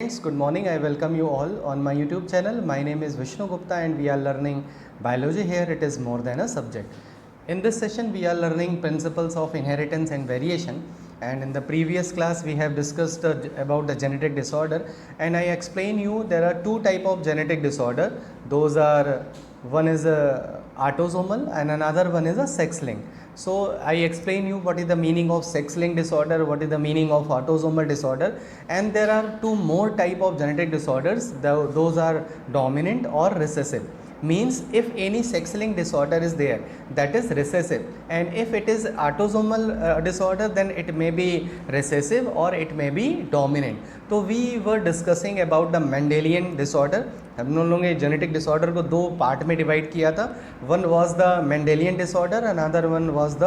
Friends, good morning. I welcome you all on my YouTube channel. My name is Vishnu Gupta and we are learning biology here. It is more than a subject. In this session, we are learning principles of inheritance and variation. And in the previous class, we have discussed about the genetic disorder. And I explain you there are two type of genetic disorder. Those are one is autosomal and another one is a sex-linked. So I explain you what is the meaning of sex-linked disorder, what is the meaning of autosomal disorder, and there are two more type of genetic disorders. Those are dominant or recessive. Means if any sex-linked disorder is there, that is recessive, and if it is autosomal disorder, then it may be recessive or it may be dominant. तो we were discussing about the Mendelian disorder. हम लोगों ने genetic disorder को दो part में divide किया था. One was the Mendelian disorder, another one was the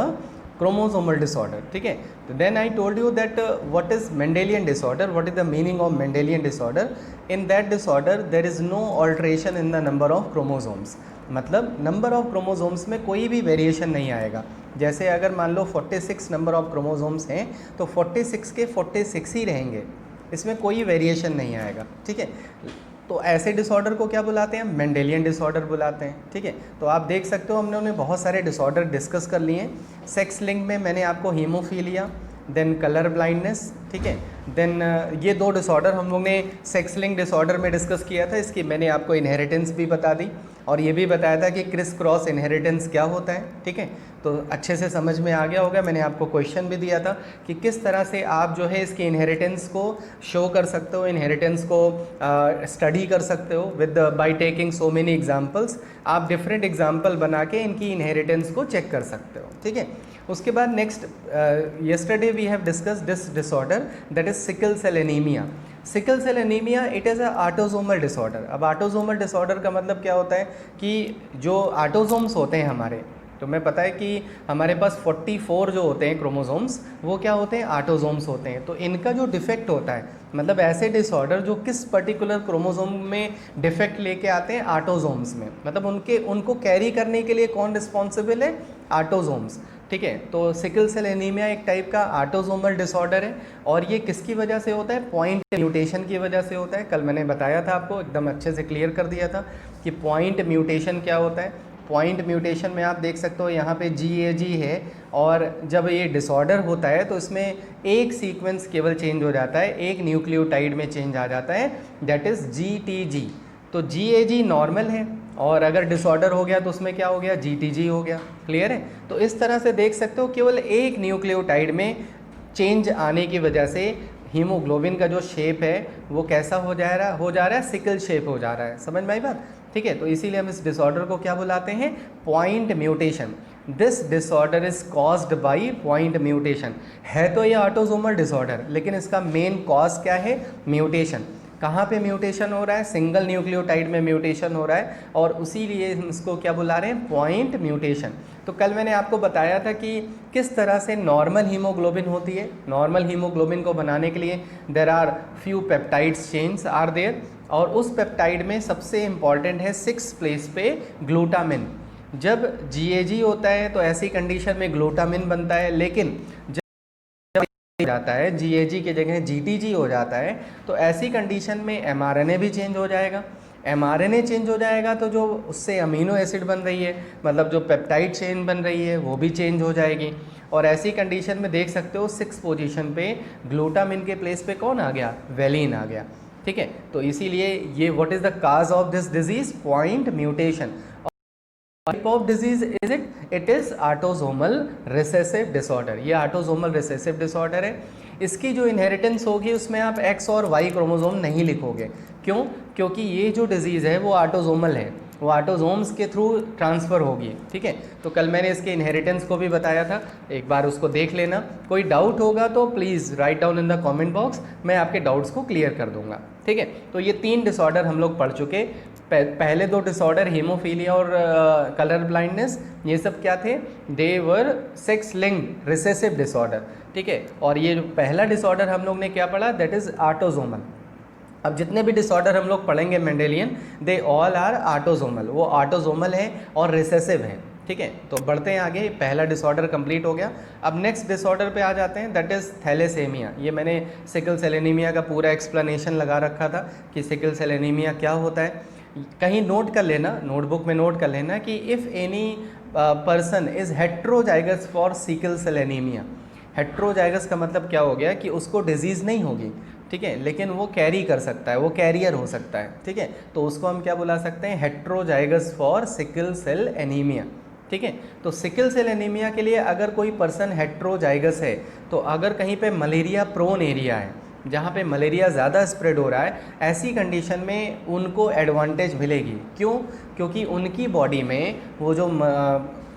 chromosomal disorder. ठीक है. तो then I told you that what is Mendelian disorder, what is the meaning of Mendelian disorder. In that disorder there is no alteration in the number of chromosomes. मतलब number of chromosomes में कोई भी variation नहीं आएगा. जैसे अगर मान लो 46 number of chromosomes हैं तो 46 के 46 ही रहेंगे, इसमें कोई वेरिएशन नहीं आएगा. ठीक है. तो ऐसे डिसऑर्डर को क्या बुलाते हैं? मेंडेलियन डिसऑर्डर बुलाते हैं. ठीक है. तो आप देख सकते हो हमने उन्हें बहुत सारे डिसऑर्डर डिस्कस कर लिए हैं. सेक्स लिंक में मैंने आपको हीमोफीलिया, देन कलर ब्लाइंडनेस. ठीक है. देन ये दो डिसऑर्डर हम लोग ने सेक्स लिंक डिसऑर्डर में डिस्कस किया था. इसकी मैंने आपको इनहेरिटेंस भी बता दी और ये भी बताया था कि क्रिस क्रॉस इनहेरिटेंस क्या होता है. ठीक है. तो अच्छे से समझ में आ गया होगा. मैंने आपको क्वेश्चन भी दिया था कि किस तरह से आप जो है इसकी इनहेरिटेंस को शो कर सकते हो, इनहेरिटेंस को स्टडी कर सकते हो with by taking so many examples. आप डिफरेंट एग्जांपल बना के इनकी इनहेरिटेंस को चेक कर सकते हो. ठीक है. उसके बाद next, yesterday we have discussed this disorder that is sickle cell anaemia. Sickle cell anaemia it is a autosomal disorder. अब ऑटोसोमल डिसऑर्डर का मतलब क्या होता है कि जो ऑटोसोम्स होते हैं हमारे, तो मैं पता है कि हमारे पास 44 जो होते हैं क्रोमोसोम्स, वो क्या होते हैं? ऑटोसोम्स होते हैं. तो इनका जो डिफेक्ट होता है, मतलब ऐसे डिसऑर्डर जो किस पर्टिकुलर क्रोमोसोम में डिफेक्ट लेके आते हैं? ऑटोसोम्स में. मतलब उनको कैरी करने के लिए कौन रिस्पॉन्सिबल है? ऑटोसोम्स. ठीक है. तो सिकल सेल एनीमिया एक टाइप का ऑटोसोमल डिसऑर्डर है और ये किसकी वजह से होता है? पॉइंट म्यूटेशन की वजह से होता है. कल मैंने बताया था आपको, एकदम अच्छे से क्लियर कर दिया था कि पॉइंट म्यूटेशन क्या होता है. पॉइंट म्यूटेशन में आप देख सकते हो यहाँ पे GAG है और जब ये डिसऑर्डर होता है तो इसमें एक सीक्वेंस केवल चेंज हो जाता है, एक न्यूक्लियोटाइड में चेंज आ जाता है, दैट इज़ GTG. तो GAG नॉर्मल है और अगर डिसऑर्डर हो गया तो उसमें क्या हो गया? GTG हो गया. क्लियर है. तो इस तरह से देख सकते हो केवल एक न्यूक्लियोटाइड में चेंज आने की वजह से हीमोग्लोबिन का जो शेप है वो कैसा हो जा रहा है? सिकल शेप हो जा रहा है. समझ में आई बात? ठीक है. तो इसीलिए हम इस डिसऑर्डर को क्या बुलाते हैं? Point mutation. This disorder is caused by point mutation. है तो ये ऑटोसोमल डिसऑर्डर, लेकिन इसका मेन कॉज क्या है? म्यूटेशन. कहाँ पे म्यूटेशन हो रहा है? सिंगल न्यूक्लियोटाइड में म्यूटेशन हो रहा है और उसी लिए हम इसको क्या बुला रहे हैं? Point mutation. तो कल मैंने आपको बताया था कि किस तरह से नॉर्मल हीमोग्लोबिन होती है. नॉर्मल हीमोग्लोबिन को बनाने के लिए there are few peptides chains are there और उस पेप्टाइड में सबसे इम्पॉर्टेंट है 6 प्लेस पे ग्लूटामिन. जब GAG होता है तो ऐसी कंडीशन में ग्लूटामिन बनता है, लेकिन जाता है GAG की जगह GTG हो जाता है तो ऐसी कंडीशन में mRNA भी चेंज हो जाएगा. mRNA चेंज हो जाएगा तो जो उससे अमीनो एसिड बन रही है, मतलब जो पेप्टाइड चेन बन रही है, वो भी चेंज हो जाएगी. और ऐसी कंडीशन में देख सकते हो 6 पोजीशन पे ग्लूटामिन के प्लेस पे कौन आ गया? वेलिन आ गया. ठीक है. तो इसीलिए ये what is the cause of this disease? Point mutation. Type of disease is it? It is autosomal recessive disorder. ये ऑटोसोमल रिसेसिव डिसऑर्डर है. इसकी जो इनहेरिटेंस होगी उसमें आप X और Y क्रोमोसोम नहीं लिखोगे. क्यों? क्योंकि ये जो डिजीज़ है वो ऑटोसोमल है, वो ऑटोसोम्स के थ्रू ट्रांसफ़र होगी. ठीक है. तो कल मैंने इसके इनहेरिटेंस को भी बताया था, एक बार उसको देख लेना. कोई डाउट होगा तो please write down in the comment box, मैं आपके डाउट्स को क्लियर कर दूंगा. ठीक है. तो ये 3 डिसऑर्डर हम लोग पढ़ चुके. पहले 2 डिसऑर्डर हीमोफीलिया और कलर ब्लाइंडनेस, ये सब क्या थे? दे वर सेक्स लिंक्ड रिसेसिव डिसऑर्डर. ठीक है. और ये जो पहला डिसऑर्डर हम लोग ने क्या पढ़ा? That is autosomal. अब जितने भी डिसऑर्डर हम लोग पढ़ेंगे Mendelian, they all are autosomal. वो ऑटोसोमल है और रिसेसिव है. ठीक है, तो बढ़ते हैं आगे। पहला डिसऑर्डर कंप्लीट हो गया। अब नेक्स्ट डिसऑर्डर पे आ जाते हैं, दैट इज़ थैलेसेमिया। ये मैंने सिकल सेल एनीमिया का पूरा एक्सप्लेनेशन लगा रखा था कि सिकल सेल एनीमिया क्या होता है। कहीं नोट कर लेना, नोटबुक में नोट कर लेना कि if any person is heterozygous for sickle cell anaemia. Heterozygous का मतलब क्या हो गया कि उसको डिजीज़ नहीं होगी, ठीक है, लेकिन वो कैरी कर सकता है, वो कैरियर हो सकता है, ठीक है, तो उसको हम क्या बुला सकते हैं, heterozygous for sickle cell anaemia. ठीक है, तो सिकल सेल एनीमिया के लिए अगर कोई पर्सन हेट्रोजाइगस है, तो अगर कहीं पे मलेरिया प्रोन एरिया है, जहाँ पे मलेरिया ज़्यादा स्प्रेड हो रहा है, ऐसी कंडीशन में उनको एडवांटेज मिलेगी। क्यों? क्योंकि उनकी बॉडी में वो जो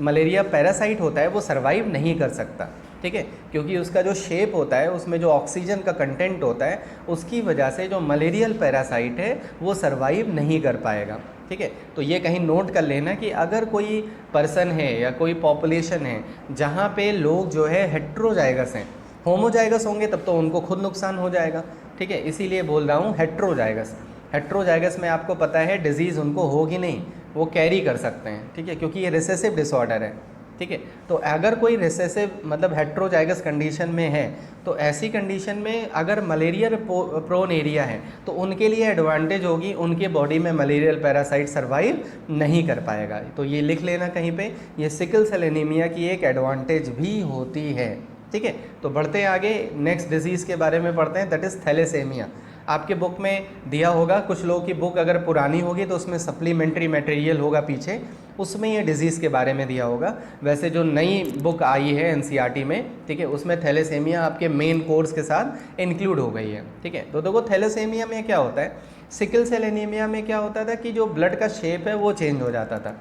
मलेरिया पैरासाइट होता है वो सर्वाइव नहीं कर सकता, ठीक है, क्योंकि उसका जो शेप होता है, उसमें जो ऑक्सीजन का कंटेंट होता है, उसकी वजह से जो मलेरियल पैरासाइट है वो सर्वाइव नहीं कर पाएगा। ठीक है, तो ये कहीं नोट कर लेना कि अगर कोई पर्सन है या कोई पॉपुलेशन है जहाँ पे लोग जो है हेट्रोजाइगस हैं, होमोजाइगस होंगे तब तो उनको खुद नुकसान हो जाएगा, ठीक है, इसीलिए बोल रहा हूँ हेट्रोजाइगस। हेट्रोजाइगस में आपको पता है डिजीज़ उनको होगी नहीं, वो कैरी कर सकते हैं, ठीक है, क्योंकि ये रिसेसिव डिसऑर्डर है। ठीक है, तो अगर कोई रिसेसिव मतलब हेट्रोजाइगस कंडीशन में है, तो ऐसी कंडीशन में अगर मलेरियल प्रोन एरिया है तो उनके लिए एडवांटेज होगी, उनके बॉडी में मलेरियल पैरासाइट सर्वाइव नहीं कर पाएगा। तो ये लिख लेना कहीं पे, ये सिकल सेल एनीमिया की एक एडवांटेज भी होती है। ठीक है, तो बढ़ते हैं आगे, नेक्स्ट डिजीज़ के बारे में पढ़ते हैं, दैट इज़ थैलेसेमिया। आपके बुक में दिया होगा, कुछ लोगों की बुक अगर पुरानी होगी तो उसमें सप्लीमेंट्री मटेरियल होगा पीछे, उसमें ये डिज़ीज़ के बारे में दिया होगा। वैसे जो नई बुक आई है एनसीईआरटी में, ठीक है, उसमें थैलेसेमिया आपके मेन कोर्स के साथ इंक्लूड हो गई है। ठीक है, तो देखो थैलेसेमिया में क्या होता है, सिकल सेल एनीमिया में क्या होता था कि जो ब्लड का शेप है वो चेंज हो जाता था।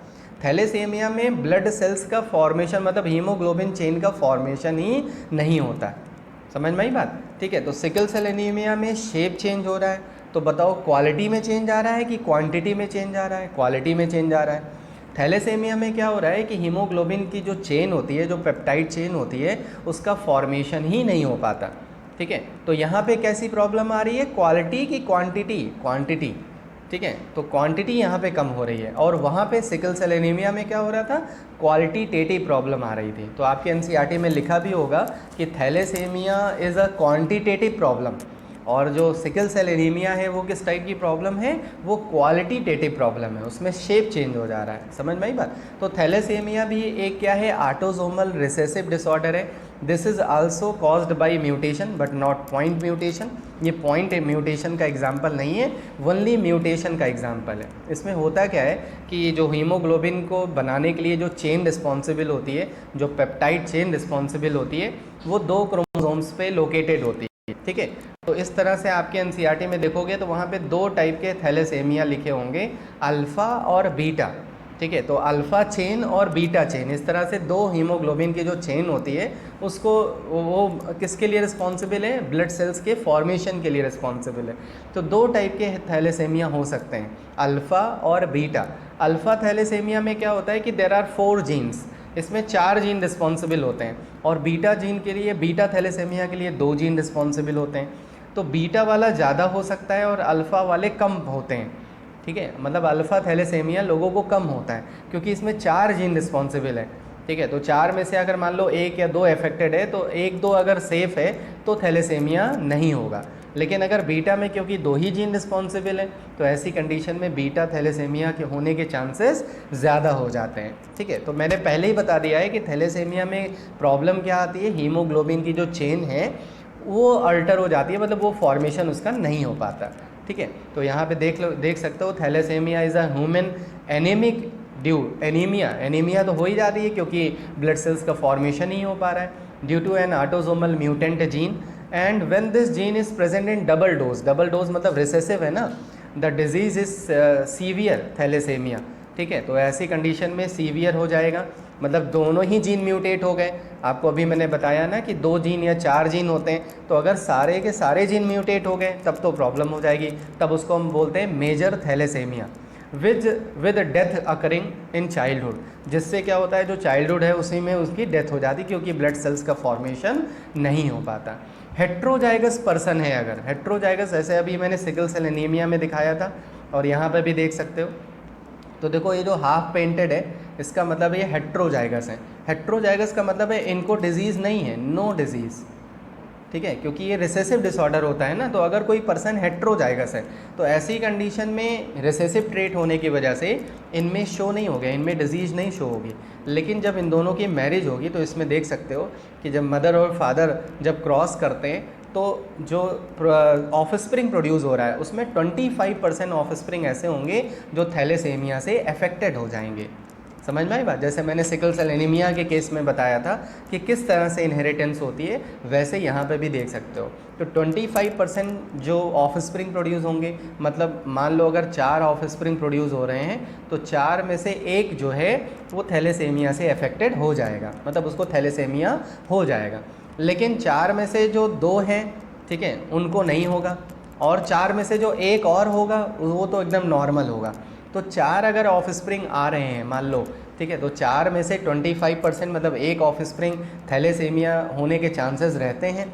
थैलेसेमिया में ब्लड सेल्स का फॉर्मेशन मतलब हीमोग्लोबिन चेन का फॉर्मेशन ही नहीं होता। समझ में आई बात? ठीक है, तो सिकल सेल एनीमिया में शेप चेंज हो रहा है, तो बताओ क्वालिटी में चेंज आ रहा है कि क्वांटिटी में चेंज आ रहा है? क्वालिटी में चेंज आ रहा है। थैलेसेमिया में क्या हो रहा है कि हीमोग्लोबिन की जो चेन होती है, जो पेप्टाइड चेन होती है, उसका फॉर्मेशन ही नहीं हो पाता। ठीक है, तो यहाँ पे कैसी प्रॉब्लम आ रही है, क्वालिटी की क्वांटिटी? क्वांटिटी। ठीक है, तो क्वांटिटी यहाँ पे कम हो रही है, और वहाँ पे सिकल सेल एनीमिया में क्या हो रहा था, क्वालिटीटेटिव प्रॉब्लम आ रही थी। तो आपके एनसीईआरटी में लिखा भी होगा कि thalassaemia is a quantitative problem, और जो सिकल सेल एनीमिया है वो किस टाइप की प्रॉब्लम है, वो क्वालिटीटेटिव प्रॉब्लम है, उसमें शेप चेंज हो जा रहा है। समझ में आई बात? तो थैलेसेमिया भी एक क्या है, ऑटोसोमल रिसेसिव डिसऑर्डर है। This is also caused by mutation but not point mutation. ये पॉइंट म्यूटेशन का एग्जाम्पल नहीं है, ओनली म्यूटेशन का एग्जाम्पल है। इसमें होता क्या है कि जो हीमोग्लोबिन को बनाने के लिए जो चेन रिस्पॉन्सिबल होती है, जो पेप्टाइड चेन रिस्पॉन्सिबल होती है, वो 2 क्रोमोसोम्स पे लोकेटेड होती है। ठीक है, तो इस तरह से आपके एनसीईआरटी में देखोगे तो वहाँ पे 2 टाइप के थैलेसेमिया लिखे होंगे, अल्फ़ा और बीटा। ठीक है, तो अल्फ़ा चेन और बीटा चेन, इस तरह से 2 हीमोग्लोबिन की जो चेन होती है, उसको वो किसके लिए रिस्पॉन्सिबल है, ब्लड सेल्स के फॉर्मेशन के लिए रिस्पॉन्सिबल है। तो 2 टाइप के थैलेसेमिया हो सकते हैं, अल्फ़ा और बीटा। अल्फ़ा थैलेसेमिया में क्या होता है कि देयर आर 4 जीन्स, इसमें 4 जीन रिस्पॉन्सिबल होते हैं, और बीटा जीन के लिए, बीटा थैलेसेमिया के लिए 2 जीन रिस्पॉन्सिबल होते हैं। तो बीटा वाला ज़्यादा हो सकता है और अल्फ़ा वाले कम होते हैं। ठीक है, मतलब अल्फ़ा थैलेसेमिया लोगों को कम होता है क्योंकि इसमें 4 जीन रिस्पॉन्सिबल है। ठीक है, तो 4 में से अगर मान लो 1 या 2 अफेक्टेड है, तो 1-2 अगर सेफ़ है तो थैलेसेमिया नहीं होगा। लेकिन अगर बीटा में क्योंकि 2 ही जीन रिस्पॉन्सिबल है, तो ऐसी कंडीशन में बीटा थैलेसेमिया के होने के चांसेस ज़्यादा हो जाते हैं। ठीक है, तो मैंने पहले ही बता दिया है कि थैलेसेमिया में प्रॉब्लम क्या आती है, हीमोग्लोबिन की जो चेन है वो अल्टर हो जाती है, मतलब वो फॉर्मेशन उसका नहीं हो पाता। ठीक है, तो यहाँ पे देख सकते हो, thalassaemia is a human anaemic due anaemia तो हो ही जाती है क्योंकि ब्लड सेल्स का फॉर्मेशन ही हो पा रहा है, due to an autosomal mutant gene, and when this gene is present in double dose मतलब रिसेसिव है ना, the disease is severe thalassaemia. ठीक है, तो ऐसी कंडीशन में सीवियर हो जाएगा, मतलब दोनों ही जीन म्यूटेट हो गए। आपको अभी मैंने बताया ना कि 2 जीन या 4 जीन होते हैं, तो अगर सारे के सारे जीन म्यूटेट हो गए तब तो प्रॉब्लम हो जाएगी, तब उसको हम बोलते हैं major thalassaemia with death occurring in childhood, जिससे क्या होता है, जो चाइल्डहुड है उसी में उसकी डेथ हो जाती क्योंकि ब्लड सेल्स का फॉर्मेशन नहीं हो पाता। हेट्रोजाइगस पर्सन है, अगर हेट्रोजाइगस, ऐसे अभी मैंने सिकल सेल एनीमिया में दिखाया था और यहाँ पर भी देख सकते हो, तो देखो ये जो हाफ पेंटेड है इसका मतलब ये हेट्रोजाइगस है। हेट्रोजाइगस का मतलब है इनको डिजीज़ नहीं है, नो डिजीज़, ठीक है, क्योंकि ये रिसेसिव डिसऑर्डर होता है ना। तो अगर कोई पर्सन हेट्रोजाइगस है तो ऐसी कंडीशन में रिसेसिव ट्रेट होने की वजह से इनमें शो नहीं होगा, इनमें डिजीज़ नहीं शो होगी। लेकिन जब इन दोनों की मैरिज होगी तो इसमें देख सकते हो कि जब मदर और फादर जब क्रॉस करते हैं तो जो ऑफस्प्रिंग प्रोड्यूस हो रहा है उसमें 25% ऑफस्प्रिंग ऐसे होंगे जो थैलेसेमिया से अफेक्टेड हो जाएंगे। समझ में आई बात? जैसे मैंने सिकल सेल एनीमिया के केस में बताया था कि किस तरह से इनहेरिटेंस होती है, वैसे यहाँ पे भी देख सकते हो। तो 25% जो ऑफस्प्रिंग प्रोड्यूस होंगे, मतलब मान लो अगर 4 ऑफस्प्रिंग प्रोड्यूस हो रहे हैं तो 4 में से एक जो है वो थैलेसेमिया से अफेक्टेड हो जाएगा, मतलब उसको थैलेसेमिया हो जाएगा। लेकिन 4 में से जो 2 हैं, ठीक है, उनको नहीं होगा, और 4 में से जो एक और होगा वो तो एकदम नॉर्मल होगा। तो 4 अगर ऑफस्प्रिंग आ रहे हैं मान लो, ठीक है, तो 4 में से 25% मतलब एक ऑफस्प्रिंग थैलेसेमिया होने के चांसेस रहते हैं।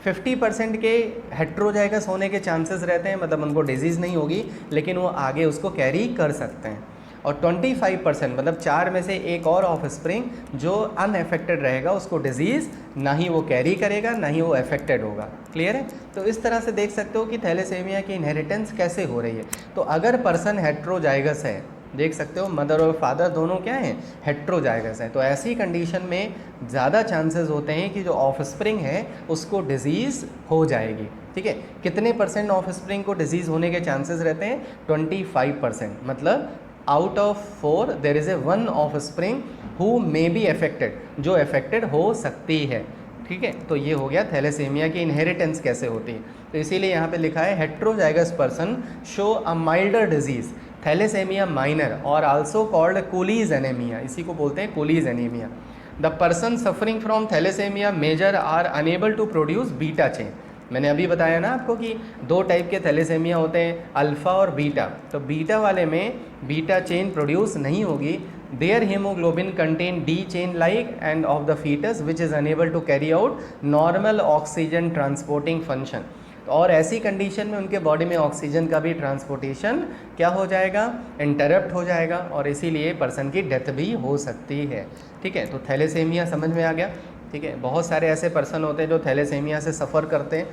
50% के हेट्रोजाइगस होने के चांसेस रहते हैं, मतलब उनको डिजीज़ नहीं होगी लेकिन वो आगे उसको कैरी कर सकते हैं। और 25% मतलब 4 में से एक और ऑफस्प्रिंग जो अनएफेक्टेड रहेगा, उसको डिजीज़ ना ही वो कैरी करेगा ना ही वो अफेक्टेड होगा। क्लियर है? तो इस तरह से देख सकते हो कि थैलेसेमिया की इनहेरिटेंस कैसे हो रही है। तो अगर पर्सन हेट्रोजाइगस है, देख सकते हो मदर और फादर दोनों क्या हैं, हेट्रोजाइगस हैं, तो ऐसी कंडीशन में ज़्यादा चांसेस होते हैं कि जो ऑफस्प्रिंग है उसको डिजीज़ हो जाएगी। ठीक है, कितने परसेंट ऑफस्प्रिंग को डिजीज़ होने के चांसेस रहते हैं? 25%, मतलब out of 4 there is a 1 offspring who may be affected, जो अफेक्टेड हो सकती है। ठीक है, तो ये हो गया थैलेसेमिया की इनहेरिटेंस कैसे होती है। तो इसीलिए यहाँ पे लिखा है heterozygous person show a milder disease thalassaemia minor और आल्सो कॉल्ड कोलीज एनीमिया, इसी को बोलते हैं Cooley's anaemia. The person suffering from thalassaemia major are unable to produce beta chain. मैंने अभी बताया ना आपको कि 2 टाइप के थैलेसेमिया होते हैं, अल्फ़ा और बीटा। तो बीटा वाले में बीटा चेन प्रोड्यूस नहीं होगी, there haemoglobin contain D chain like end of the foetus which is unable to carry out normal oxygen transporting function. और ऐसी कंडीशन में उनके बॉडी में ऑक्सीजन का भी ट्रांसपोर्टेशन क्या हो जाएगा, इंटरप्ट हो जाएगा, और इसीलिए पर्सन की डेथ भी हो सकती है। ठीक है, तो थैलेसेमिया समझ में आ गया। ठीक है, बहुत सारे ऐसे पर्सन होते हैं जो थैलेसेमिया से सफ़र करते हैं।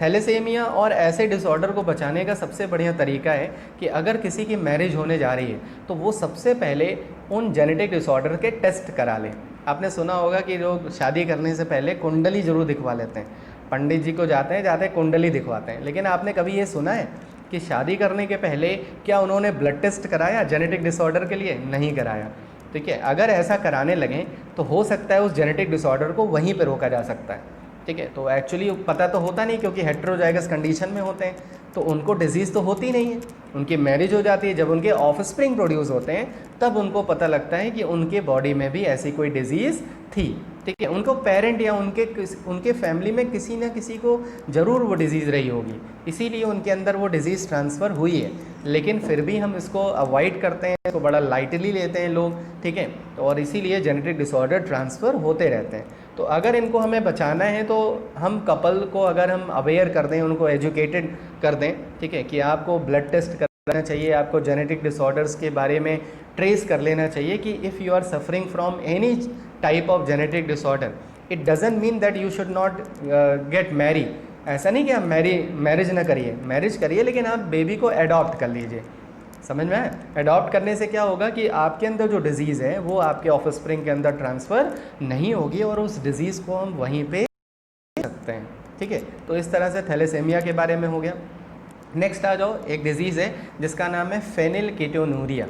थैलेसेमिया और ऐसे डिसऑर्डर को बचाने का सबसे बढ़िया तरीका है कि अगर किसी की मैरिज होने जा रही है तो वो सबसे पहले उन जेनेटिक डिसऑर्डर के टेस्ट करा लें। आपने सुना होगा कि लोग शादी करने से पहले कुंडली ज़रूर दिखवा लेते हैं, पंडित जी को जाते कुंडली दिखवाते हैं। लेकिन आपने कभी ये सुना है कि शादी करने के पहले क्या उन्होंने ब्लड टेस्ट कराया जेनेटिक डिसऑर्डर के लिए? नहीं कराया। ठीक है, अगर ऐसा कराने लगें तो हो सकता है उस जेनेटिक डिसऑर्डर को वहीं पर रोका जा सकता है। ठीक है, तो एक्चुअली पता तो होता नहीं, क्योंकि हेट्रोजाइगस कंडीशन में होते हैं तो उनको डिजीज़ तो होती नहीं है। उनकी मैरिज हो जाती है, जब उनके ऑफस्प्रिंग प्रोड्यूस होते हैं तब उनको पता लगता है कि उनके बॉडी में भी ऐसी कोई डिजीज़ थी। ठीक है, उनको पेरेंट या उनके फैमिली में किसी न किसी को ज़रूर वो डिज़ीज़ रही होगी, इसीलिए उनके अंदर वो डिज़ीज़ ट्रांसफ़र हुई है। लेकिन फिर भी हम इसको अवॉइड करते हैं, इसको बड़ा लाइटली लेते हैं लोग। ठीक है, तो और इसीलिए जेनेटिक डिसऑर्डर ट्रांसफ़र होते रहते हैं। तो अगर इनको हमें बचाना है तो हम कपल को अगर हम अवेयर कर दें, उनको एजुकेटेड कर दें, ठीक है, कि आपको ब्लड टेस्ट करना चाहिए, आपको जेनेटिक डिसऑर्डर्स के बारे में ट्रेस कर लेना चाहिए कि if you are suffering from any type of genetic disorder, it doesn't mean that you should not get marry. ऐसा नहीं कि आप मैरिज ना करिए, मैरिज करिए, लेकिन आप बेबी को एडॉप्ट कर लीजिए। समझ में आया? एडॉप्ट करने से क्या होगा कि आपके अंदर जो डिज़ीज़ है वो आपके ऑफस्प्रिंग के अंदर ट्रांसफ़र नहीं होगी और उस डिज़ीज़ को हम वहीं पे सकते हैं। ठीक है, तो इस तरह से थैलेसेमिया के बारे में हो गया। नेक्स्ट आ जाओ, एक डिज़ीज़ है जिसका नाम है फेनिलकेटोनूरिया।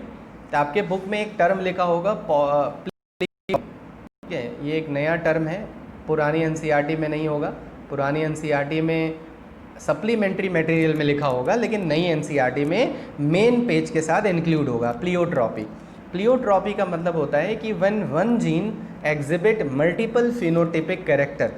तो आपके बुक में एक टर्म लिखा होगा, ठीक है, ये एक नया टर्म है, पुरानी एनसीईआरटी में नहीं होगा। पुरानी एनसीईआरटी में सप्लीमेंट्री मटेरियल में लिखा होगा, लेकिन नई एनसीईआरटी में मेन पेज के साथ इंक्लूड होगा प्लियोट्रॉपी। प्लियोट्रॉपी का मतलब होता है कि when one gene exhibit multiple phenotypic character,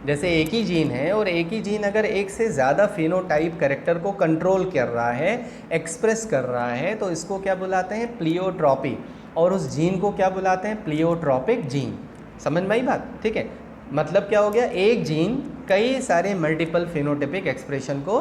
जैसे एक ही जीन है और एक ही जीन अगर एक से ज़्यादा फिनोटाइप कैरेक्टर को कंट्रोल कर रहा है, एक्सप्रेस कर रहा है, तो इसको क्या बुलाते हैं? प्लियोट्रॉपी। और उस जीन को क्या बुलाते हैं? Pleiotropic gene. समझ में आई बात? ठीक है, मतलब क्या हो गया, एक जीन कई सारे मल्टीपल फिनोटाइपिक एक्सप्रेशन को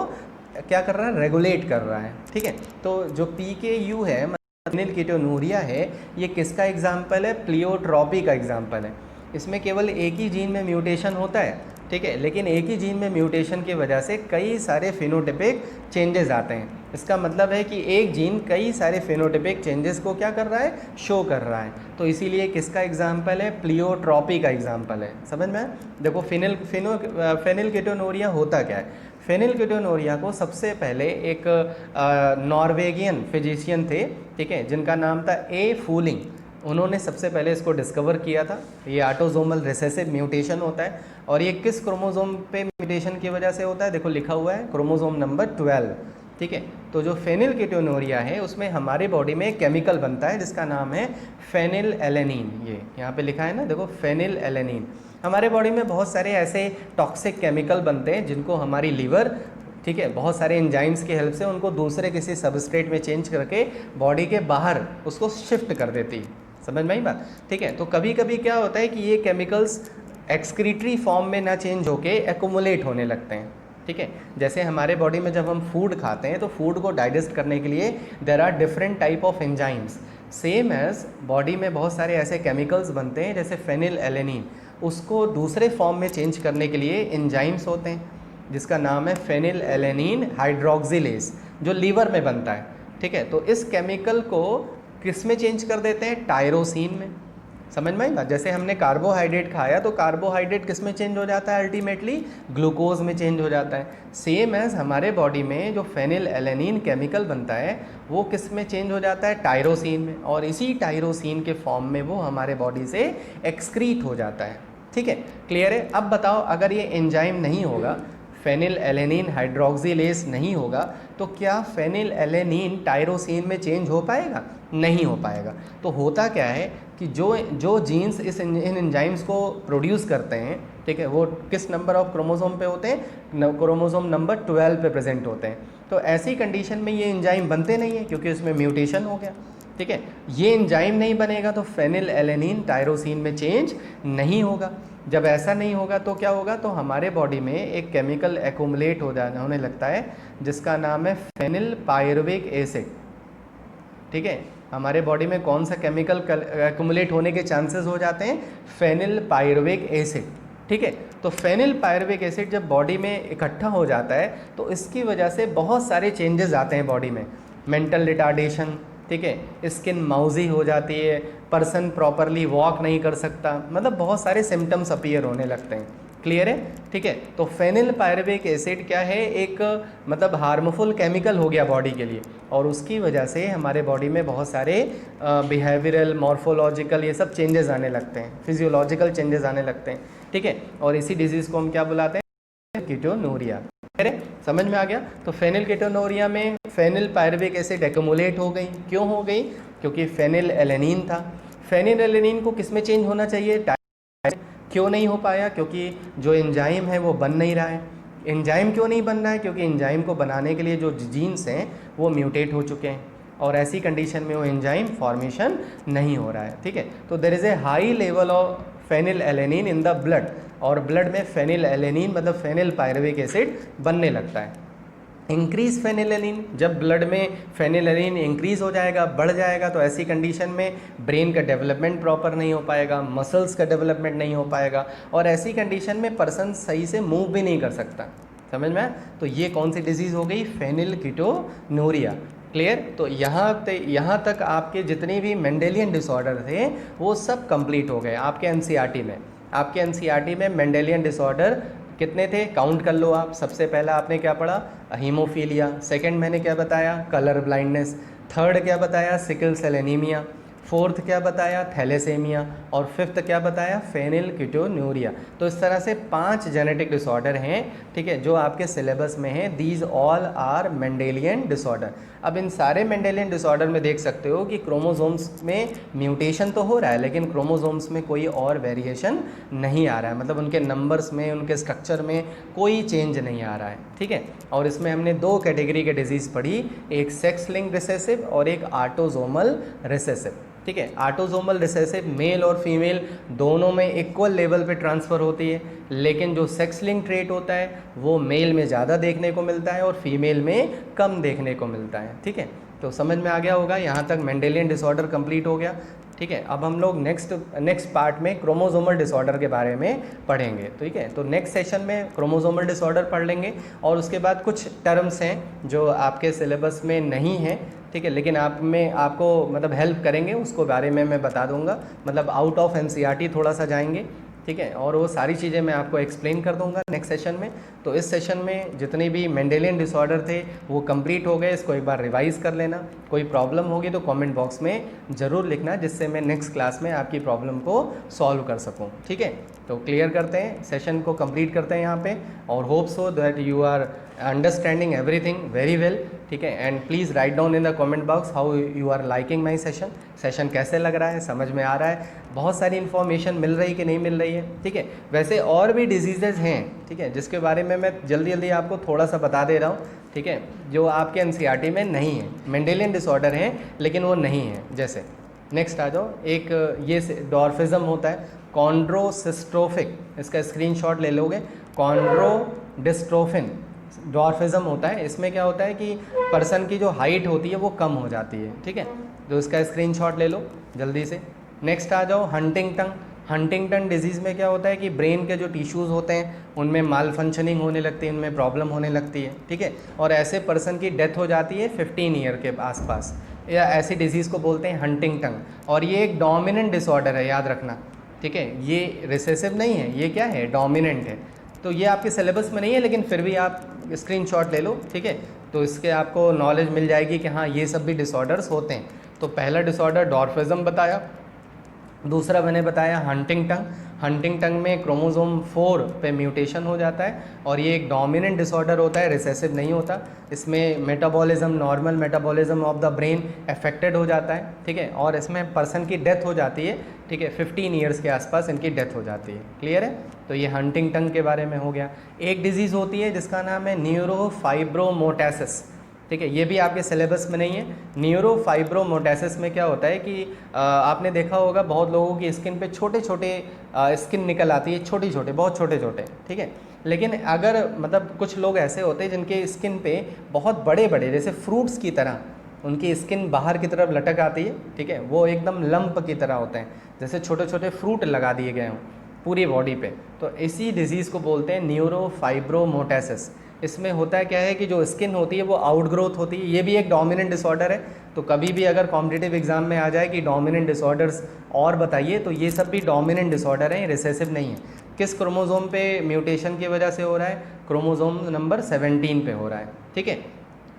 क्या कर रहा है? रेगुलेट कर रहा है। ठीक है, तो जो PKU है, फेनिलकीटोनूरिया है, ये किसका एग्जाम्पल है? प्लियोट्रॉपी का एग्जाम्पल है। इसमें केवल एक ही जीन में म्यूटेशन होता है, ठीक है, लेकिन एक ही जीन में म्यूटेशन की वजह से कई सारे फिनोटिपिक चेंजेस आते हैं। इसका मतलब है कि एक जीन कई सारे फिनोटिपिक चेंजेस को क्या कर रहा है? शो कर रहा है। तो इसीलिए किसका एग्जाम्पल है? प्लियोट्रॉपी का एग्जाम्पल है। समझ में? देखो फेनिलकीटोनूरिया होता क्या है? फेनिलकीटोनूरिया को सबसे पहले एक नॉर्वेगियन फिजिशियन थे, ठीक है, जिनका नाम था ए फूलिंग। उन्होंने सबसे पहले इसको डिस्कवर किया था। ये ऑटोसोमल रिसेसिव म्यूटेशन होता है और ये किस क्रोमोसोम पे म्यूटेशन की वजह से होता है? देखो लिखा हुआ है क्रोमोसोम नंबर 12, ठीक है। तो जो फेनिलकीटोनूरिया है उसमें हमारे बॉडी में केमिकल बनता है जिसका नाम है फेनिलएलेनीन। ये यहाँ पे लिखा है ना, देखो फेनिलएलेनीन। हमारे बॉडी में बहुत सारे ऐसे टॉक्सिक केमिकल बनते हैं जिनको हमारी लीवर, ठीक है, बहुत सारे एंजाइम्स की हेल्प से उनको दूसरे किसी सबस्ट्रेट में चेंज करके बॉडी के बाहर उसको शिफ्ट कर देती है। समझ में आई बात? ठीक है। तो कभी कभी क्या होता है कि ये केमिकल्स एक्सक्रीटरी फॉर्म में ना चेंज होके एक्यूमुलेट होने लगते हैं, ठीक है। जैसे हमारे बॉडी में जब हम फूड खाते हैं तो फूड को डाइजेस्ट करने के लिए there are different type of enzymes. Same as body में बहुत सारे ऐसे केमिकल्स बनते हैं जैसे फेनिलएलेनीन, उसको दूसरे फॉर्म में चेंज करने के लिए एंजाइम्स होते हैं जिसका नाम है फेनिलएलेनीन हाइड्रोक्सिलेज, जो लीवर में बनता है, ठीक है। तो इस केमिकल को किस में चेंज कर देते हैं? टायरोसिन में। समझ में आई बात? जैसे हमने कार्बोहाइड्रेट खाया तो कार्बोहाइड्रेट किस में चेंज हो जाता है? अल्टीमेटली ग्लूकोज में चेंज हो जाता है। सेम एज हमारे बॉडी में जो फेनिलएलेनीन केमिकल बनता है वो किस में चेंज हो जाता है? टायरोसिन में। और इसी टायरोसिन के फॉर्म में वो हमारे बॉडी से एक्सक्रीट हो जाता है, ठीक है। क्लियर है? अब बताओ, अगर ये एंजाइम नहीं होगा, फेनिलएलेनीन हाइड्रोक्सिलेज नहीं होगा, तो क्या फेनिलएलेनीन टायरोसिन में चेंज हो पाएगा? नहीं हो पाएगा। तो होता क्या है कि जो जीन्स इन एंजाइम्स को प्रोड्यूस करते हैं, ठीक है, वो किस नंबर ऑफ क्रोमोसोम पे होते हैं? क्रोमोसोम नंबर 12 पे प्रेजेंट होते हैं। तो ऐसी कंडीशन में ये एंजाइम बनते नहीं है क्योंकि उसमें म्यूटेशन हो गया, ठीक है। ये एंजाइम नहीं बनेगा तो फेनिलएलेनीन टायरोसिन में चेंज नहीं होगा। जब ऐसा नहीं होगा तो क्या होगा? तो हमारे बॉडी में एक केमिकल एक्यूमुलेट होने लगता है जिसका नाम है फेनिल पायरुविक एसिड, ठीक है। हमारे बॉडी में कौन सा केमिकल एक्यूमुलेट होने के चांसेस हो जाते हैं? फेनिल पायरुविक एसिड, ठीक है। तो फेनिल पायरुविक एसिड जब बॉडी में इकट्ठा हो जाता है तो इसकी वजह से बहुत सारे चेंजेस आते हैं बॉडी में। मेंटल रिटार्डेशन, ठीक है, स्किन माउजी हो जाती है, पर्सन प्रॉपरली वॉक नहीं कर सकता, मतलब बहुत सारे सिम्टम्स अपीयर होने लगते हैं। क्लियर है? ठीक है। तो फेनिल पायरुविक एसिड क्या है? एक मतलब हार्मफुल केमिकल हो गया बॉडी के लिए और उसकी वजह से हमारे बॉडी में बहुत सारे बिहेवियरल, मॉर्फोलॉजिकल, ये सब चेंजेस आने लगते हैं, फिजियोलॉजिकल चेंजेस आने लगते हैं, ठीक है। और इसी डिजीज़ को हम क्या बुलाते हैं? कीटोनूरिया। समझ में आ गया? तो फेनिलकीटोनूरिया में फेनिल पायरुविक एसिड एक्यूमुलेट हो गई। क्यों हो गई? क्योंकि फेनिलएलेनीन था। फेनिलएलेनीन को किस में चेंज होना चाहिए? क्यों नहीं हो पाया? क्योंकि जो एंजाइम है वो बन नहीं रहा है। एंजाइम क्यों नहीं बन रहा है? क्योंकि एंजाइम को बनाने के लिए जो जीन्स हैं वो म्यूटेट हो चुके हैं और ऐसी कंडीशन में वो एंजाइम फॉर्मेशन नहीं हो रहा है, ठीक है। तो there is a high level of phenylalanine in the blood और ब्लड में फेनिलएलेनीन मतलब फेनिल पायरुविक एसिड बनने लगता है। इंक्रीज फेनिलएलेनीन, जब ब्लड में फेनिलएलेनीन इंक्रीज हो जाएगा, बढ़ जाएगा, तो ऐसी कंडीशन में ब्रेन का डेवलपमेंट प्रॉपर नहीं हो पाएगा, मसल्स का डेवलपमेंट नहीं हो पाएगा और ऐसी कंडीशन में पर्सन सही से मूव भी नहीं कर सकता। समझ में? तो ये कौन सी डिजीज़ हो गई? फेनिलकीटोनूरिया। क्लियर? तो यहाँ तक आपके जितने भी मेंडेलियन डिसऑर्डर थे वो सब कंप्लीट हो गए आपके एनसीईआरटी में। आपके एनसीईआरटी में मेंडेलियन डिसऑर्डर कितने थे? काउंट कर लो आप। सबसे पहला आपने क्या पढ़ा? हीमोफीलिया। सेकंड मैंने क्या बताया? Colour blindness. थर्ड क्या बताया? Sickle cell anaemia. फोर्थ क्या बताया? थैलेसेमिया। और फिफ्थ क्या बताया? फेनिलकीटोनूरिया। तो इस तरह से 5 जेनेटिक डिसऑर्डर हैं, ठीक है, जो आपके सिलेबस में हैं। These all are Mendelian disorder. अब इन सारे मेंडेलियन डिसऑर्डर में देख सकते हो कि क्रोमोसोम्स में म्यूटेशन तो हो रहा है लेकिन क्रोमोसोम्स में कोई और वेरिएशन नहीं आ रहा है, मतलब उनके नंबर्स में, उनके स्ट्रक्चर में कोई चेंज नहीं आ रहा है, ठीक है। और इसमें हमने 2 कैटेगरी के डिजीज़ पढ़ी, एक सेक्स लिंक रिसेसिव और एक ऑटोसोमल रिसेसिव। ठीक है। ऑटोसोमल रिसेसिव मेल और फीमेल दोनों में इक्वल लेवल पे ट्रांसफ़र होती है, लेकिन जो सेक्स लिंक ट्रेट होता है वो मेल में ज़्यादा देखने को मिलता है और फीमेल में कम देखने को मिलता है। ठीक है, तो समझ में आ गया होगा। यहाँ तक मेंडेलियन डिसऑर्डर कंप्लीट हो गया। ठीक है, अब हम लोग नेक्स्ट पार्ट में क्रोमोसोमल डिसऑर्डर के बारे में पढ़ेंगे। ठीक है, तो नेक्स्ट सेशन में क्रोमोसोमल डिसऑर्डर पढ़ लेंगे और उसके बाद कुछ टर्म्स हैं जो आपके सिलेबस में नहीं हैं, ठीक है, लेकिन आपको मतलब हेल्प करेंगे, उसको बारे में मैं बता दूंगा, मतलब आउट ऑफ एनसीईआरटी थोड़ा सा जाएंगे। ठीक है, और वो सारी चीज़ें मैं आपको एक्सप्लेन कर दूंगा नेक्स्ट सेशन में। तो इस सेशन में जितने भी मेंडेलियन डिसऑर्डर थे वो कंप्लीट हो गए, इसको एक बार रिवाइज कर लेना। कोई प्रॉब्लम होगी तो कमेंट बॉक्स में ज़रूर लिखना, जिससे मैं नेक्स्ट क्लास में आपकी प्रॉब्लम को सॉल्व कर सकूं। ठीक है, तो क्लियर करते हैं, सेशन को कंप्लीट करते हैं यहाँ पे, और hope so that you are understanding everything very well. ठीक है, and please write down in the comment box how you are liking my session कैसे लग रहा है, समझ में आ रहा है, बहुत सारी इन्फॉर्मेशन मिल रही कि नहीं मिल रही है। ठीक है, वैसे और भी डिजीज़ेज हैं, ठीक है, जिसके बारे में मैं जल्दी जल्दी आपको थोड़ा सा बता दे रहा हूँ। ठीक है, जो आपके एनसीईआरटी में नहीं है, मेंडेलियन डिसऑर्डर हैं लेकिन वो नहीं है। जैसे नेक्स्ट आ जाओ, एक ये डॉर्फिज्म होता है कॉन्ड्रोसिस्ट्रोफिक, इसका स्क्रीनशॉट ले लोगे। कॉन्ड्रोडिस्ट्रोफिन डॉर्फिज्म होता है, इसमें क्या होता है कि पर्सन की जो हाइट होती है वो कम हो जाती है। ठीक है, तो इसका स्क्रीनशॉट ले लो जल्दी से। नेक्स्ट आ जाओ हंटिंगटन डिजीज़ में क्या होता है कि ब्रेन के जो टिश्यूज़ होते हैं उनमें माल फंक्शनिंग होने लगती है, उनमें प्रॉब्लम होने लगती है। ठीक है, और ऐसे पर्सन की डेथ हो जाती है 15 ईयर के आसपास, या ऐसी डिजीज़ को बोलते हैं हंटिंगटन, और ये एक डोमिनेंट डिसऑर्डर है, याद रखना। ठीक है, ये रिसेसिव नहीं है, ये क्या है, डोमिनेंट है। तो ये आपके सिलेबस में नहीं है, लेकिन फिर भी आप स्क्रीनशॉट ले लो। ठीक है, तो इसके आपको नॉलेज मिल जाएगी कि हाँ ये सब भी डिसऑर्डर्स होते हैं। तो पहला डिसऑर्डर डॉर्फिज्म बताया, दूसरा मैंने बताया हंटिंगटन में क्रोमोसोम 4 पे म्यूटेशन हो जाता है, और ये एक डोमिनेंट डिसऑर्डर होता है, रिसेसिव नहीं होता। इसमें metabolism, normal metabolism of the brain affected हो जाता है। ठीक है, और इसमें पर्सन की डेथ हो जाती है। ठीक है, 15 ईयर्स के आसपास इनकी डेथ हो जाती है। क्लियर है, तो ये हंटिंगटन के बारे में हो गया। एक डिजीज़ होती है जिसका नाम है न्यूरोफाइब्रोमोटासिस। ठीक है, ये भी आपके सिलेबस में नहीं है। न्यूरोफाइब्रोमोटासिस में क्या होता है कि आपने देखा होगा बहुत लोगों की स्किन पे छोटे छोटे स्किन निकल आती है, छोटी छोटे, बहुत छोटे छोटे। ठीक है, लेकिन अगर मतलब कुछ लोग ऐसे होते हैं जिनके स्किन पे बहुत बड़े बड़े जैसे फ्रूट्स की तरह उनकी स्किन बाहर की तरफ लटक आती है। ठीक है, वो एकदम लंप की तरह होते हैं, जैसे छोटे छोटे फ्रूट लगा दिए गए हों पूरी बॉडी पे। तो इसी डिज़ीज़ को बोलते हैं न्यूरोफाइब्रोमोटासिस। इसमें होता है क्या है कि जो स्किन होती है वो आउटग्रोथ होती है, ये भी एक डोमिनेंट डिसऑर्डर है। तो कभी भी अगर कॉम्पिटिटिव एग्जाम में आ जाए कि डोमिनेंट डिसऑर्डर्स और बताइए, तो ये सब भी डोमिनेंट डिसऑर्डर हैं, रिसेसिव नहीं है। किस क्रोमोसोम पे म्यूटेशन की वजह से हो रहा है, क्रोमोसोम नंबर 17 पे हो रहा है। ठीक है,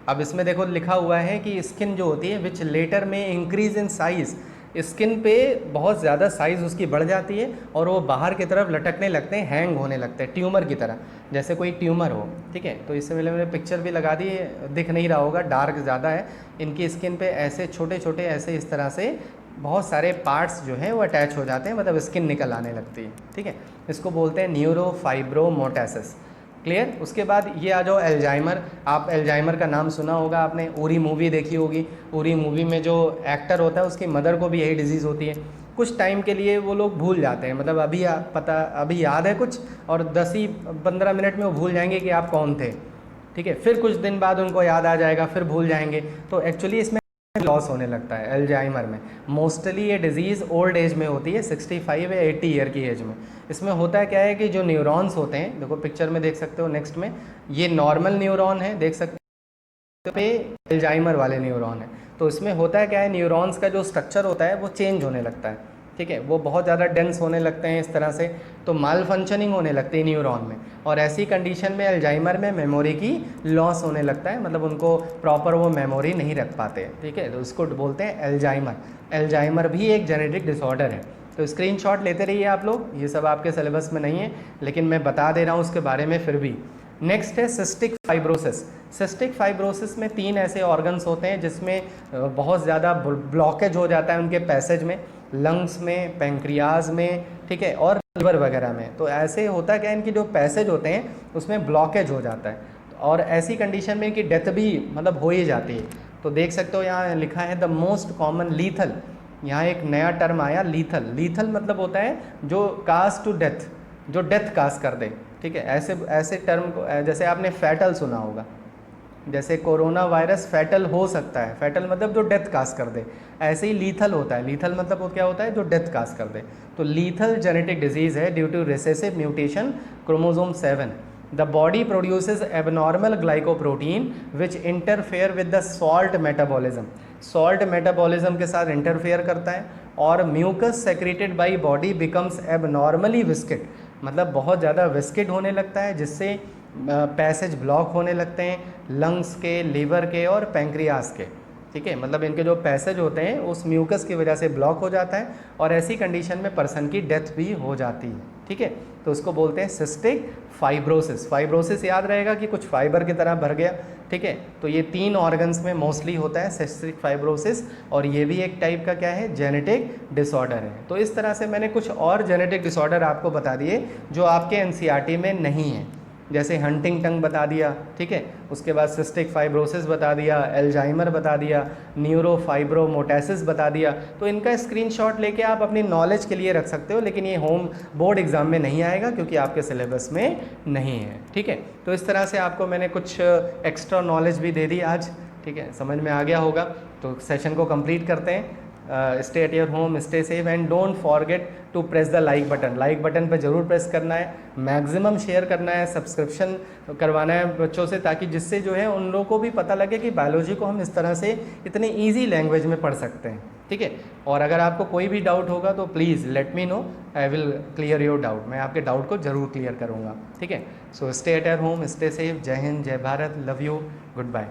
अब इसमें देखो लिखा हुआ है कि स्किन जो होती है विच लेटर में इंक्रीज इन साइज़, स्किन पे बहुत ज़्यादा साइज़ उसकी बढ़ जाती है और वो बाहर की तरफ लटकने लगते हैं, हैंग होने लगते हैं, ट्यूमर की तरह, जैसे कोई ट्यूमर हो। ठीक है, तो इससे मैंने पिक्चर भी लगा दी, दिख नहीं रहा होगा, डार्क ज़्यादा है। इनकी स्किन पे ऐसे छोटे छोटे ऐसे इस तरह से बहुत सारे पार्ट्स जो हैं वो अटैच हो जाते हैं, मतलब स्किन निकल आने लगती है। ठीक है, इसको बोलते हैं न्यूरोफाइब्रोमोटासिस। क्लियर। उसके बाद ये आ जाओ एल्जाइमर। आप एल्जाइमर का नाम सुना होगा आपने, उरी मूवी देखी होगी। उरी मूवी में जो एक्टर होता है उसकी मदर को भी यही डिजीज़ होती है। कुछ टाइम के लिए वो लोग भूल जाते हैं, मतलब अभी याद है कुछ, और 10 ही 15 मिनट में वो भूल जाएंगे कि आप कौन थे। ठीक है, फिर कुछ दिन बाद उनको याद आ जाएगा, फिर भूल जाएंगे। तो एक्चुअली इसमें लॉस होने लगता है एल्जाइमर में। मोस्टली ये डिजीज़ ओल्ड एज में होती है, 65 या 80 ईयर की एज में। इसमें होता क्या है कि जो न्यूरॉन्स होते हैं, देखो पिक्चर में देख सकते हो नेक्स्ट में, ये नॉर्मल न्यूरॉन है, देख सकते पे एल्जाइमर वाले न्यूरॉन है। तो इसमें होता क्या है, न्यूरॉन्स का जो स्ट्रक्चर होता है वो चेंज होने लगता है। ठीक है, वो बहुत ज़्यादा डेंस होने लगते हैं इस तरह से, तो माल फंक्शनिंग होने लगती है न्यूरॉन में, और ऐसी कंडीशन में एल्जाइमर में मेमोरी की लॉस होने लगता है, मतलब उनको प्रॉपर वो मेमोरी नहीं रख पाते। ठीक है, तो उसको बोलते हैं एल्जाइमर। एल्जाइमर भी एक जेनेटिक डिसऑर्डर है। तो स्क्रीनशॉट लेते रहिए आप लोग, ये सब आपके सिलेबस में नहीं है लेकिन मैं बता दे रहा हूँ उसके बारे में फिर भी। नेक्स्ट है सिस्टिक फाइब्रोसिस। सिस्टिक फाइब्रोसिस में 3 ऐसे ऑर्गन्स होते हैं जिसमें बहुत ज़्यादा ब्लॉकेज हो जाता है उनके पैसेज में, लंग्स में, पेंक्रियाज में, ठीक है, और लिवर वगैरह में। तो ऐसे होता क्या है, इनकी जो पैसेज होते हैं उसमें ब्लॉकेज हो जाता है, और ऐसी कंडीशन में इनकी डेथ भी मतलब हो ही जाती है। तो देख सकते हो यहाँ लिखा है द मोस्ट कॉमन लीथल यहाँ एक नया टर्म आया लीथल। लीथल मतलब होता है जो कास्ट टू डेथ, जो डेथ कास्ट कर दे, ठीक है। ऐसे टर्म को, जैसे आपने फैटल सुना होगा, जैसे कोरोना वायरस फैटल हो सकता है, फैटल मतलब जो डेथ कास्ट कर दे, ऐसे ही लीथल होता है। लीथल मतलब वो क्या होता है, जो डेथ कास्ट कर दे। तो लीथल जेनेटिक डिजीज़ है due to recessive mutation chromosome 7। The body produces abnormal glycoprotein which interfere with the salt metabolism. Salt metabolism के साथ इंटरफेयर करता है और mucus secreted by body becomes abnormally viscid, मतलब बहुत ज़्यादा विस्किड होने लगता है, जिससे पैसेज ब्लॉक होने लगते हैं लंग्स के, लीवर के और पैंक्रियास के, ठीक है। मतलब इनके जो पैसेज होते हैं उस म्यूकस की वजह से ब्लॉक हो जाता है और ऐसी कंडीशन में पर्सन की डेथ भी हो जाती है, ठीक है। तो उसको बोलते हैं सिस्टिक फाइब्रोसिस। फाइब्रोसिस याद रहेगा कि कुछ फाइबर की तरह भर गया, ठीक है। तो ये 3 ऑर्गन्स में मोस्टली होता है सिस्टिक फाइब्रोसिस, और ये भी एक टाइप का क्या है, जेनेटिक डिसऑर्डर है। तो इस तरह से मैंने कुछ और जेनेटिक डिसऑर्डर आपको बता दिए जो आपके एनसीईआरटी में नहीं है, जैसे हंटिंगटन बता दिया, ठीक है। उसके बाद सिस्टिक फाइब्रोसिस बता दिया, एल्जाइमर बता दिया, न्यूरोफाइब्रोमोटेसिस बता दिया। तो इनका स्क्रीनशॉट लेके आप अपनी नॉलेज के लिए रख सकते हो, लेकिन ये होम बोर्ड एग्जाम में नहीं आएगा क्योंकि आपके सिलेबस में नहीं है, ठीक है। तो इस तरह से आपको मैंने कुछ एक्स्ट्रा नॉलेज भी दे दी आज, ठीक है। समझ में आ गया होगा। तो सेशन को कंप्लीट करते हैं। Stay at your home, stay safe and don't forget to press the like button. Like button पर जरूर प्रेस करना है, मैक्सिमम शेयर करना है, सब्सक्रिप्शन करवाना है बच्चों से, ताकि जिससे जो है उन लोगों को भी पता लगे कि बायोलॉजी को हम इस तरह से इतने ईजी लैंग्वेज में पढ़ सकते हैं, ठीक है। और अगर आपको कोई भी डाउट होगा तो please let me know, I will clear your doubt. मैं आपके डाउट को ज़रूर क्लियर करूँगा, ठीक है। So stay at your home, stay safe. जय हिंद, जय Bharat, love you, good bye.